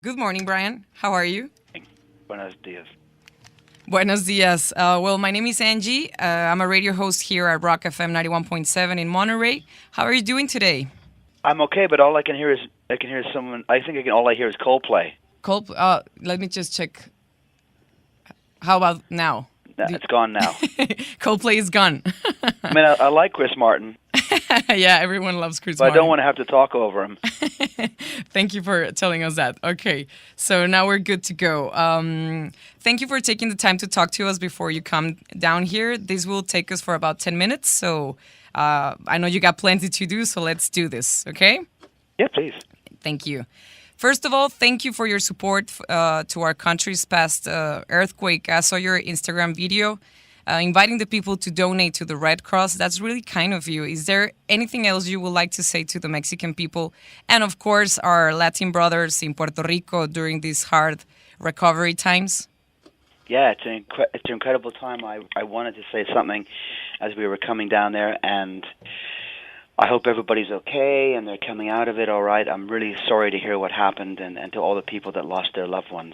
Good morning, Bryan. How are you? Buenos dias. Buenos dias. Well, my name is Angie. I'm a radio host here at Rock FM 91.7 in Monterey. How are you doing today? I'm okay, but all I can hear someone. I think all I hear is Coldplay. Let me just check. How about now? It's gone now. Coldplay is gone. I mean, I like Chris Martin, Yeah, everyone loves Chris but I Martin. don't want to have to talk over him. Thank you for telling us that. Okay, so now we're good to go. Thank you for taking the time to talk to us before you come down here. This will take us for about 10 minutes, so I know you got plenty to do, so let's do this, okay? Yeah, please. Thank you. First of all, thank you for your support to our country's past earthquake. I saw your Instagram video inviting the people to donate to the Red Cross. That's really kind of you. Is there anything else you would like to say to the Mexican people and, of course, our Latin brothers in Puerto Rico during these hard recovery times? Yeah, it's an incredible time. I wanted to say something as we were coming down there, and I hope everybody's okay and they're coming out of it all right. I'm really sorry to hear what happened and to all the people that lost their loved ones.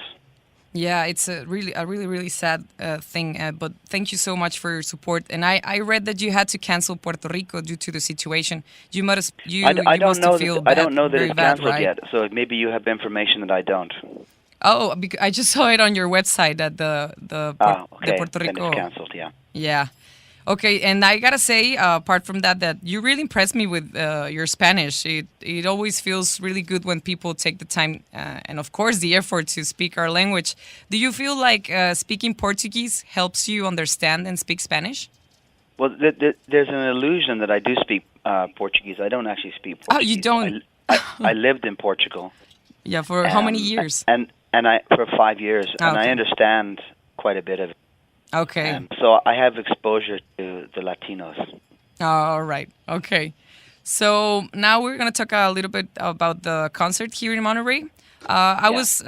Yeah, it's a really sad thing. But thank you so much for your support. And I read that you had to cancel Puerto Rico due to the situation. You must feel bad, I don't know that very it's bad, canceled right? yet. So maybe you have information that I don't. Oh, I just saw it on your website that the Okay. Puerto Then Rico. it's canceled. Yeah. Yeah. Okay, and I gotta say, apart from that you really impressed me with your Spanish. It always feels really good when people take the time and, of course, the effort to speak our language. Do you feel like speaking Portuguese helps you understand and speak Spanish? Well, there's an illusion that I do speak Portuguese. I don't actually speak Portuguese. Oh, you don't? I lived in Portugal. Yeah, for how many years? And I for 5 years, and I Okay. understand quite a bit of it. Okay. So I have exposure to the Latinos. All right. Okay. So now we're going to talk a little bit about the concert here in Monterey. I was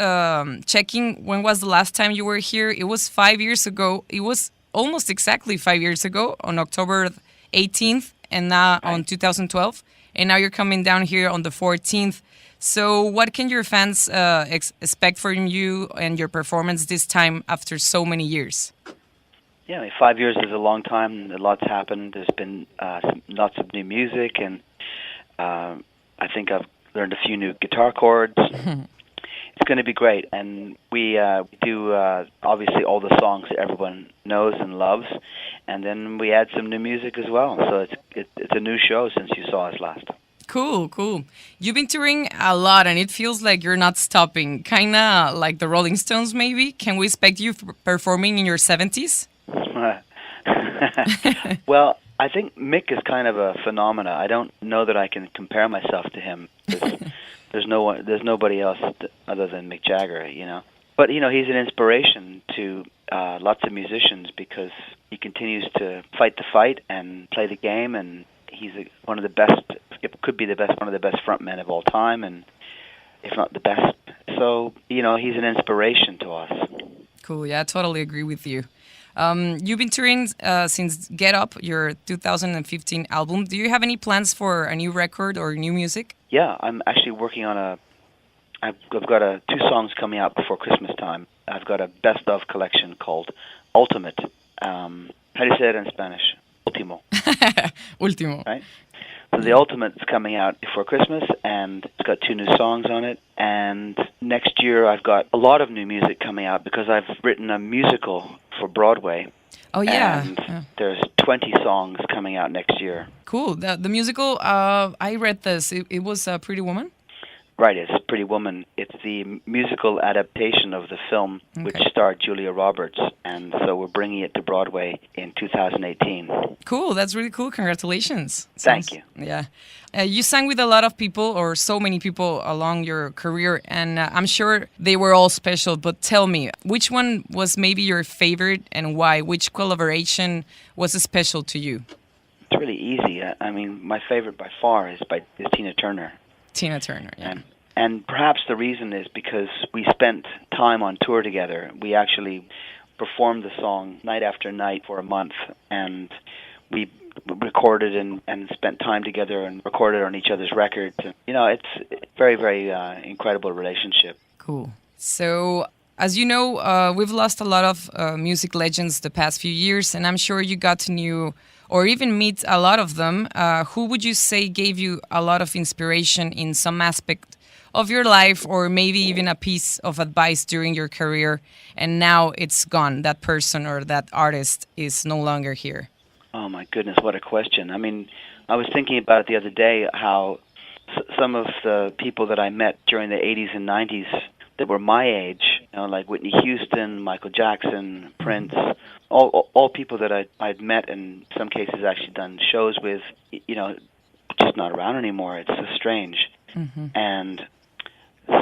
checking when was the last time you were here. It was 5 years ago. It was almost exactly 5 years ago on October 18th and now on 2012. And now you're coming down here on the 14th. So what can your fans expect from you and your performance this time after so many years? Yeah, I mean, 5 years is a long time. A lot's happened. There's been lots of new music, and I think I've learned a few new guitar chords. It's going to be great, and we do obviously all the songs that everyone knows and loves, and then we add some new music as well. So it's a new show since you saw us last. Cool. You've been touring a lot, and it feels like you're not stopping. Kind of like the Rolling Stones, maybe. Can we expect you performing in your 70s? Well, I think Mick is kind of a phenomena. I don't know that I can compare myself to him. There's nobody else other than Mick Jagger, you know. But he's an inspiration to lots of musicians because he continues to fight the fight and play the game, and he's one of the best. It could be one of the best frontmen of all time, and if not the best. So he's an inspiration to us. Cool. Yeah, I totally agree with you. You've been touring since Get Up, your 2015 album. Do you have any plans for a new record or new music? Yeah, I'm actually working on I've got 2 songs coming out before Christmas time. I've got a best of collection called Ultimate. How do you say it in Spanish? Último. Último. Right? So the Ultimate is coming out before Christmas, and it's got 2 new songs on it. And next year I've got a lot of new music coming out because I've written a musical for Broadway. Oh, yeah. And there's 20 songs coming out next year. Cool. The musical, I read this. It was Pretty Woman? Right, it's Pretty Woman. It's the musical adaptation of the film, which starred Julia Roberts, and so we're bringing it to Broadway in 2018. Cool, that's really cool. Congratulations. Thank you. Yeah. You sang with a lot of people, or so many people along your career, and I'm sure they were all special, but tell me, which one was maybe your favorite and why? Which collaboration was special to you? It's really easy. I mean, my favorite by far is Tina Turner. Tina Turner, yeah. And perhaps the reason is because we spent time on tour together. We actually performed the song night after night for a month, and we recorded and spent time together and recorded on each other's records. And, it's a very, very incredible relationship. Cool. So, as you know, we've lost a lot of music legends the past few years, and I'm sure you got to know or even meet a lot of them. Who would you say gave you a lot of inspiration in some aspect of your life, or maybe even a piece of advice during your career, and now it's gone? That person or that artist is no longer here. Oh my goodness, what a question. I mean, I was thinking about it the other day, how some of the people that I met during the 80s and 90s that were my age, like Whitney Houston, Michael Jackson, Prince, all people that I'd met, and in some cases actually done shows with, just not around anymore. It's so strange. Mm-hmm. And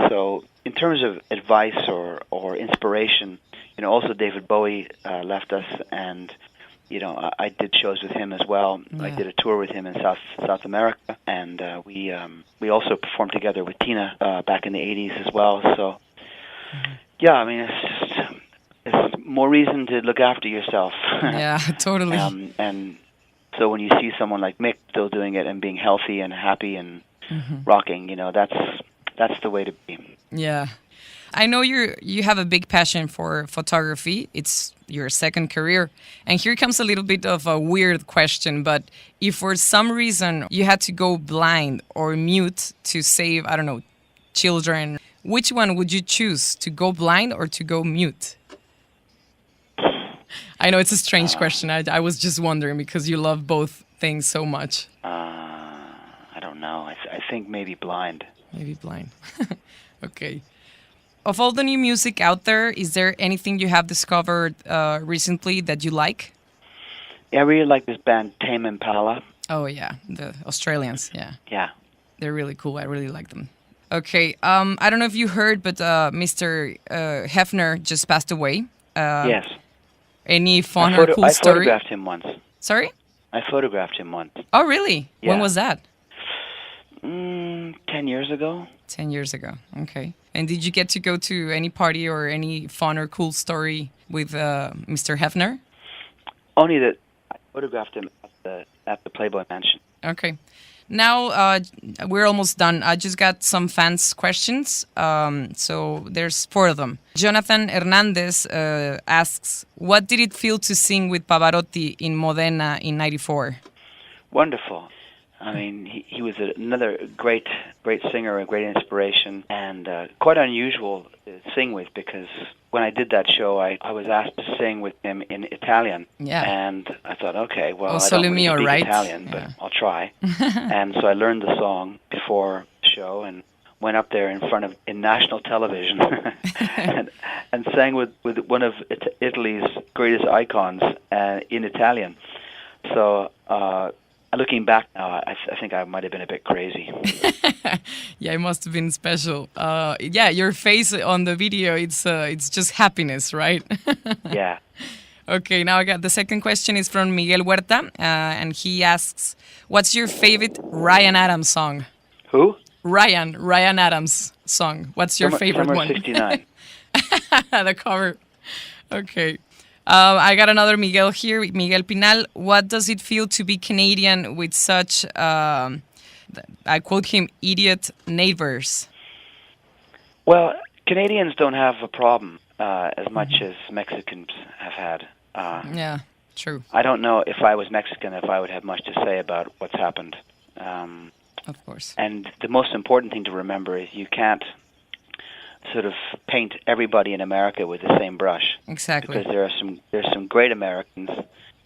so in terms of advice or inspiration, also David Bowie left us, and I did shows with him as well. Yeah. I did a tour with him in South America, and we also performed together with Tina back in the 80s as well. So, yeah, I mean, it's more reason to look after yourself. Yeah, totally. And so when you see someone like Mick still doing it and being healthy and happy and rocking, that's the way to be. Yeah. I know you have a big passion for photography. It's your second career. And here comes a little bit of a weird question, but if for some reason you had to go blind or mute to save, I don't know, children, which one would you choose, to go blind or to go mute? I know it's a strange question. I was just wondering because you love both things so much. I don't know. I think maybe blind. Maybe blind. Okay. Of all the new music out there, is there anything you have discovered recently that you like? Yeah, I really like this band Tame Impala. Oh, yeah. The Australians, yeah. Yeah. They're really cool. I really like them. Okay. I don't know if you heard, but Mr. Hefner just passed away. Yes. Any fun or cool story? I photographed him once. Sorry? I photographed him once. Oh, really? Yeah. When was that? 10 years ago. 10 years ago. Okay. And did you get to go to any party or any fun or cool story with Mr. Hefner? Only that I photographed him at the Playboy Mansion. Okay. Now we're almost done. I just got some fans' questions. So there's 4 of them. Jonathan Hernandez asks, what did it feel to sing with Pavarotti in Modena in '94? Wonderful. I mean, he was another great singer, a great inspiration, and quite unusual to sing with, because when I did that show, I was asked to sing with him in Italian. Yeah. And I thought, okay, well, Oh, I don't Sole really Mio, speak right? Italian, but Yeah. I'll try. And so I learned the song before the show and went up there in national television and sang with one of Italy's greatest icons in Italian. So looking back now, I think I might have been a bit crazy. Yeah, it must have been special. Yeah, your face on the video, it's just happiness, right? Yeah. Okay, now I got the second question is from Miguel Huerta, and he asks, what's your favorite Bryan Adams song? Who? Bryan Adams song. What's your favorite Summer one? 69. The cover. Okay. I got another Miguel here, Miguel Pinal. What does it feel to be Canadian with such, I quote him, idiot neighbors? Well, Canadians don't have a problem as much as Mexicans have had. Yeah, true. I don't know if I was Mexican if I would have much to say about what's happened. Of course. And the most important thing to remember is you can't sort of paint everybody in America with the same brush. Exactly. Because there's some great Americans,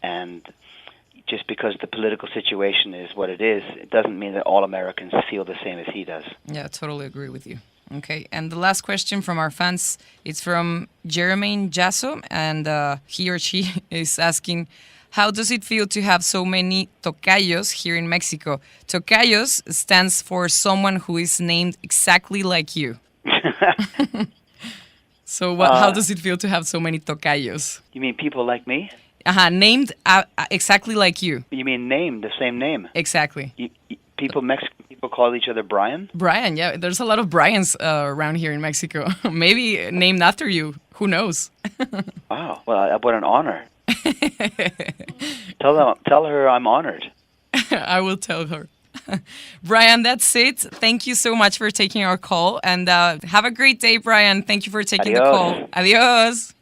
and just because the political situation is what it is, it doesn't mean that all Americans feel the same as he does. Yeah, totally agree with you. Okay, and the last question from our fans, it's from Jermaine Jasso, and he or she is asking, how does it feel to have so many tocayos here in Mexico? Tocayos stands for someone who is named exactly like you. So how does it feel to have so many tocayos? You mean people like me? Named exactly like you. You mean named, the same name? Exactly. Mexican people call each other Brian? Brian, yeah. There's a lot of Brians around here in Mexico. Maybe named after you. Who knows? Wow. Well, what an honor. Tell her I'm honored. I will tell her. Bryan, that's it. Thank you so much for taking our call. And have a great day, Bryan. Thank you for taking the Adios. call. Adios.